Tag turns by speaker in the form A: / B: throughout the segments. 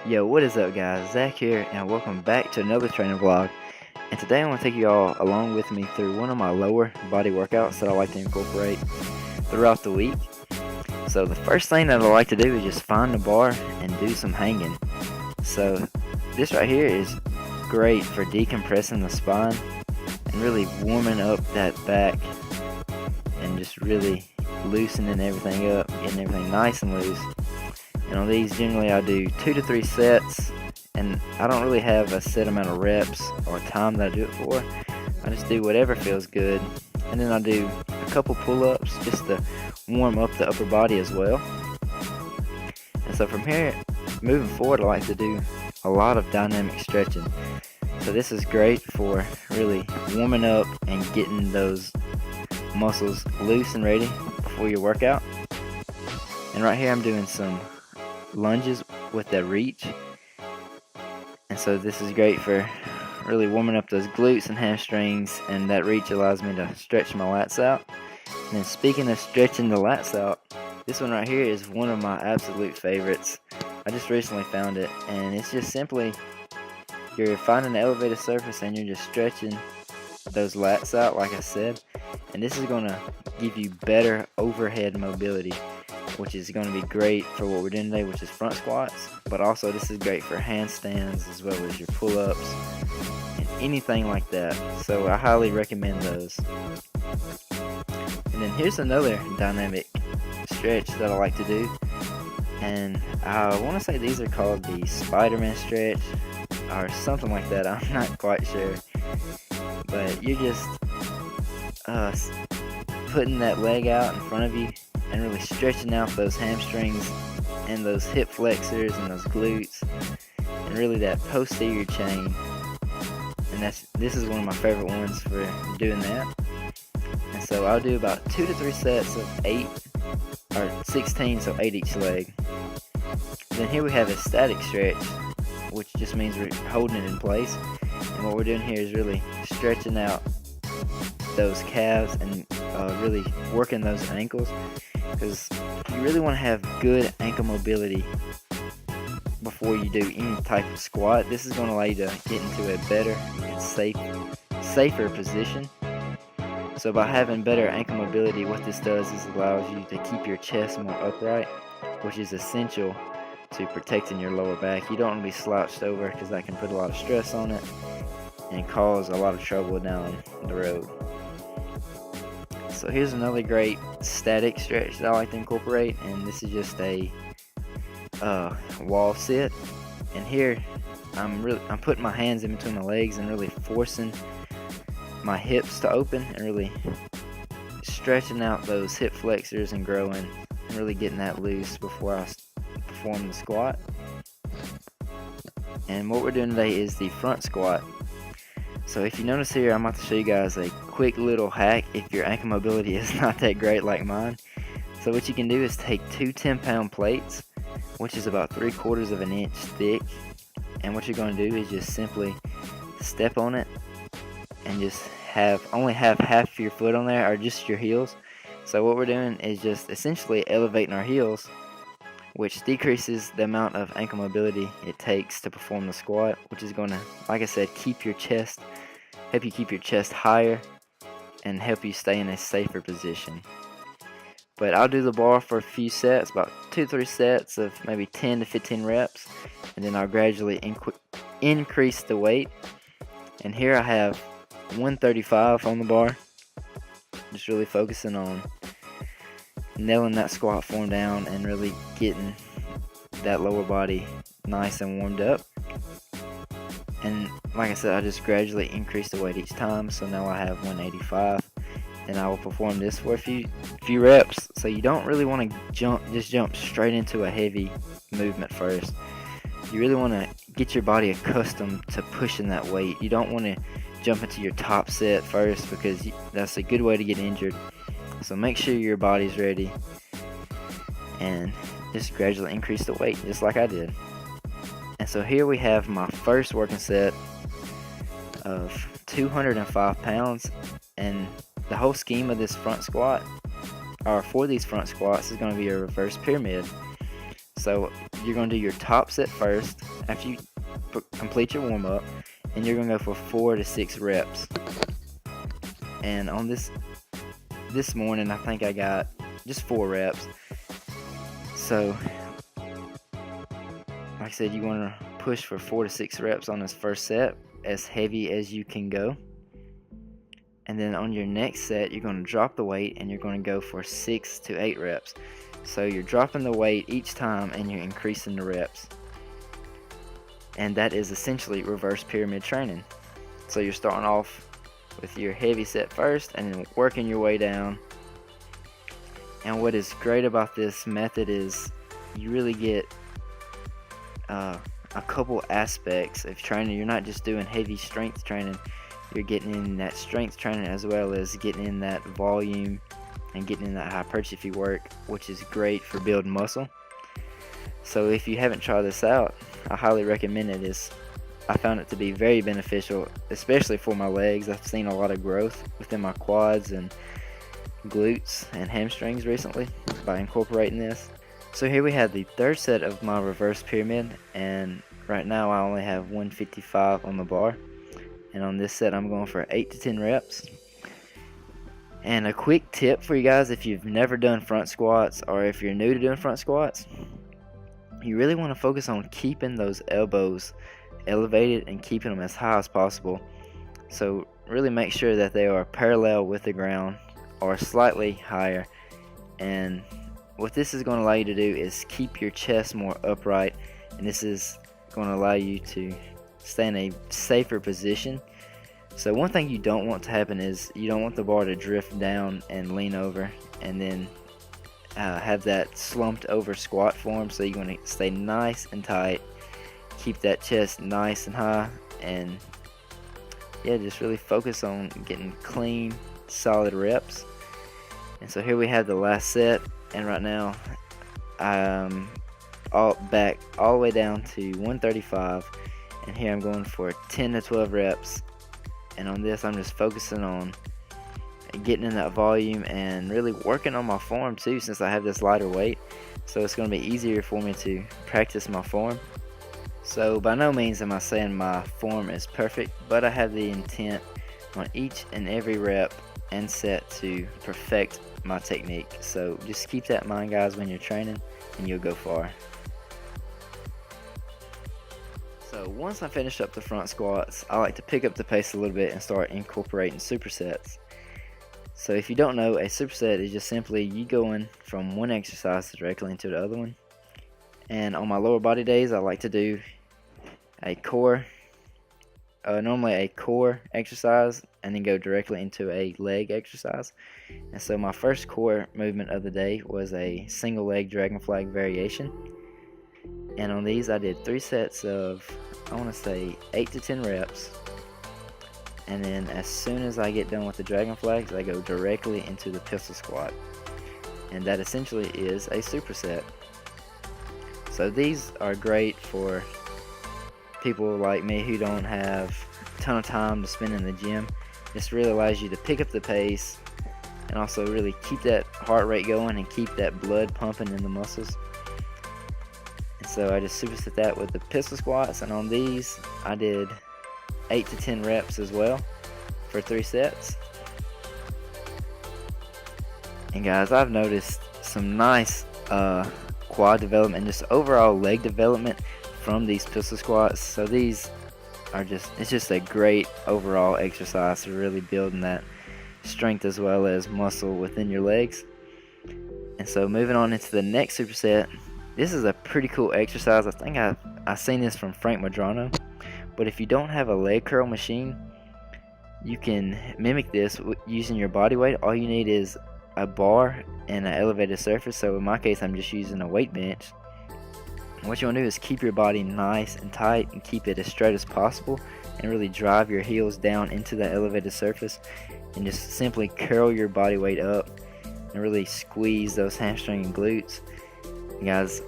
A: Yo, what is up guys? Zach here and welcome back to another training vlog. And today I want to take you all along with me through one of my lower body workouts that I like to incorporate throughout the week. So the first thing that I like to do is just find the bar and do some hanging. So this right here is great for decompressing the spine and really warming up that back and just really loosening everything up, getting everything nice and loose. And on these, generally I do 2 to 3 sets, and I don't really have a set amount of reps or time that I do it for. I just do whatever feels good, and then I do a couple pull-ups just to warm up the upper body as well. And so from here, moving forward, I like to do a lot of dynamic stretching. So this is great for really warming up and getting those muscles loose and ready before your workout. And right here I'm doing some lunges with that reach, and so this is great for really warming up those glutes and hamstrings, and that reach allows me to stretch my lats out. And then speaking of stretching the lats out, this one right here is one of my absolute favorites. I just recently found it, and it's just simply you're finding the elevated surface and you're just stretching those lats out like I said, and this is going to give you better overhead mobility, which is going to be great for what we're doing today, which is front squats. But also this is great for handstands as well as your pull-ups and anything like that. So I highly recommend those. And then here's another dynamic stretch that I like to do, and I want to say these are called the Spiderman Stretch or something like that. I'm not quite sure, but you're just putting that leg out in front of you and really stretching out those hamstrings and those hip flexors and those glutes and really that posterior chain. And this is one of my favorite ones for doing that. And so I'll do about 2 to 3 sets of 8 or 16, so 8 each leg. Then here we have a static stretch, which just means we're holding it in place. And what we're doing here is really stretching out those calves and really working those ankles, because you really want to have good ankle mobility before you do any type of squat. This is going to allow you to get into a better and safer position. So by having better ankle mobility, what this does is allows you to keep your chest more upright, which is essential to protecting your lower back. You don't want to be slouched over, because that can put a lot of stress on it and cause a lot of trouble down the road. So here's another great static stretch that I like to incorporate, and this is just a wall sit. And here I'm putting my hands in between my legs and really forcing my hips to open and really stretching out those hip flexors and growing and really getting that loose before I perform the squat. And what we're doing today is the front squat. So if you notice here, I'm about to show you guys a quick little hack if your ankle mobility is not that great like mine. So what you can do is take 2 10-pound plates, which is about 3/4 of an inch thick, and what you're going to do is just simply step on it and just only have half your foot on there, or just your heels. So what we're doing is just essentially elevating our heels, which decreases the amount of ankle mobility it takes to perform the squat, which is going to, like I said, help you keep your chest higher and help you stay in a safer position. But I'll do the bar for a few sets, about 2 to 3 sets of maybe 10 to 15 reps, and then I'll gradually increase the weight. And here I have 135 on the bar, just really focusing on nailing that squat form down and really getting that lower body nice and warmed up. And like I said, I just gradually increase the weight each time, so now I have 185, and I will perform this for a few reps. So you don't really want to jump straight into a heavy movement first. You really want to get your body accustomed to pushing that weight. You don't want to jump into your top set first, because that's a good way to get injured. So make sure your body's ready and just gradually increase the weight, just like I did. And so here we have my first working set of 205 pounds, and the whole scheme of this front squat, or for these front squats, is going to be a reverse pyramid. So you're going to do your top set first after you complete your warm-up, and you're going to go for 4 to 6 reps. And on this morning, I think I got just 4 reps. So like I said, you want to push for 4 to 6 reps on this first set, as heavy as you can go. And then on your next set, you're going to drop the weight and you're going to go for 6 to 8 reps. So you're dropping the weight each time and you're increasing the reps. And that is essentially reverse pyramid training. So you're starting off with your heavy set first and then working your way down. And what is great about this method is you really get a couple aspects of training. You're not just doing heavy strength training, you're getting in that strength training as well as getting in that volume and getting in that hypertrophy work, which is great for building muscle. So if you haven't tried this out, I highly recommend it. I found it to be very beneficial, especially for my legs. I've seen a lot of growth within my quads and glutes and hamstrings recently by incorporating this. So here we have the third set of my reverse pyramid, and right now I only have 155 on the bar. And on this set I'm going for 8 to 10 reps. And a quick tip for you guys, if you've never done front squats or if you're new to doing front squats, you really want to focus on keeping those elbows elevated and keeping them as high as possible. So really make sure that they are parallel with the ground or slightly higher. And what this is going to allow you to do is keep your chest more upright, and this is going to allow you to stay in a safer position. So one thing you don't want to happen is you don't want the bar to drift down and lean over and then have that slumped over squat form. So you're going to stay nice and tight, keep that chest nice and high, and yeah, just really focus on getting clean, solid reps. And so here we have the last set, and right now I'm all the way down to 135, and here I'm going for 10 to 12 reps. And on this I'm just focusing on getting in that volume and really working on my form too, since I have this lighter weight. So it's going to be easier for me to practice my form. So by no means am I saying my form is perfect, but I have the intent on each and every rep and set to perfect my technique. So just keep that in mind, guys, when you're training, and you'll go far. So once I finish up the front squats, I like to pick up the pace a little bit and start incorporating supersets. So if you don't know, a superset is just simply you going from one exercise directly into the other one. And on my lower body days, I like to do a core, normally a core exercise, and then go directly into a leg exercise. And so my first core movement of the day was a single leg dragon flag variation. And on these I did 3 sets of, I want to say 8 to 10 reps. And then as soon as I get done with the dragon flags, I go directly into the pistol squat. And that essentially is a superset. So these are great for people like me who don't have a ton of time to spend in the gym. This really allows you to pick up the pace and also really keep that heart rate going and keep that blood pumping in the muscles. And so I just superset that with the pistol squats, and on these I did 8 to 10 reps as well for 3 sets. And guys, I've noticed some nice quad development and just overall leg development from these pistol squats. So these are it's just a great overall exercise for really building that strength as well as muscle within your legs. And so moving on into the next superset, this is a pretty cool exercise. I think I've seen this from Frank Madrano. But if you don't have a leg curl machine, you can mimic this using your body weight. All you need is a bar and an elevated surface. So in my case, I'm just using a weight bench. And what you want to do is keep your body nice and tight and keep it as straight as possible, and really drive your heels down into that elevated surface and just simply curl your body weight up and really squeeze those hamstring and glutes. And guys,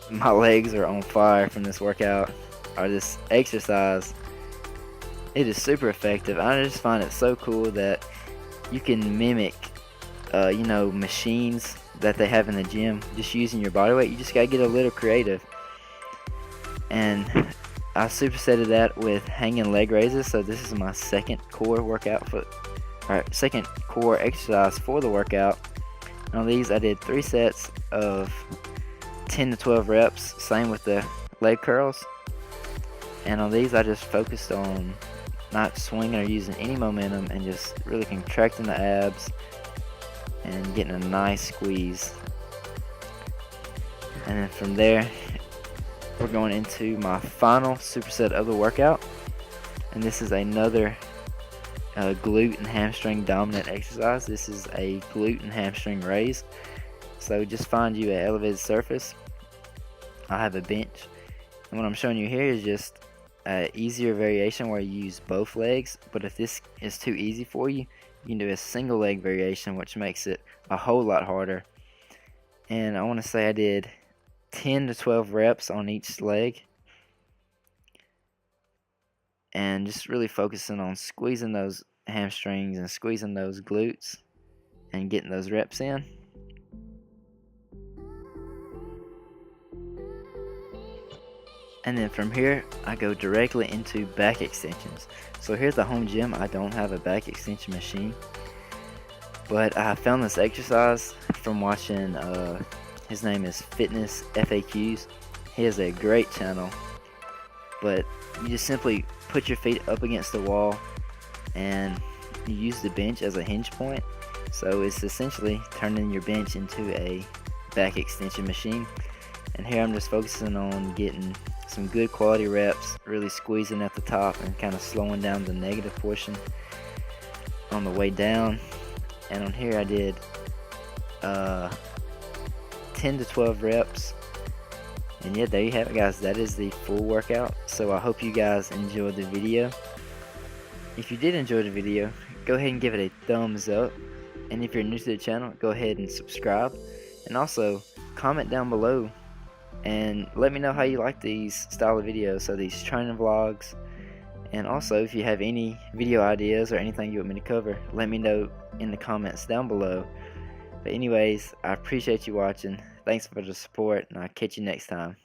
A: my legs are on fire from this workout or this exercise. It is super effective. I just find it so cool that you can mimic machines that they have in the gym, just using your body weight. You just gotta get a little creative. And I supersetted that with hanging leg raises. So this is my second core workout second core exercise for the workout. And on these I did 3 sets of 10 to 12 reps, same with the leg curls. And on these I just focused on not swinging or using any momentum and just really contracting the abs and getting a nice squeeze. And then from there we're going into my final superset of the workout, and this is another glute and hamstring dominant exercise. This is a glute and hamstring raise. So just find you an elevated surface. I have a bench, and what I'm showing you here is just an easier variation where you use both legs. But if this is too easy for you, you can do a single leg variation, which makes it a whole lot harder. And I want to say I did 10 to 12 reps on each leg, and just really focusing on squeezing those hamstrings and squeezing those glutes and getting those reps in. And then from here I go directly into back extensions. So here at the home gym I don't have a back extension machine, but I found this exercise from watching his name is Fitness FAQs. He has a great channel, but you just simply put your feet up against the wall and you use the bench as a hinge point. So it's essentially turning your bench into a back extension machine. And here I'm just focusing on getting some good quality reps, really squeezing at the top and kind of slowing down the negative portion on the way down. And on here I did 10 to 12 reps. And yeah, there you have it, guys. That is the full workout. So I hope you guys enjoyed the video. If you did enjoy the video, go ahead and give it a thumbs up. And if you're new to the channel, go ahead and subscribe. And also comment down below and let me know how you like these style of videos, so these training vlogs. And also if you have any video ideas or anything you want me to cover, let me know in the comments down below. But anyways, I appreciate you watching. Thanks for the support, and I'll catch you next time.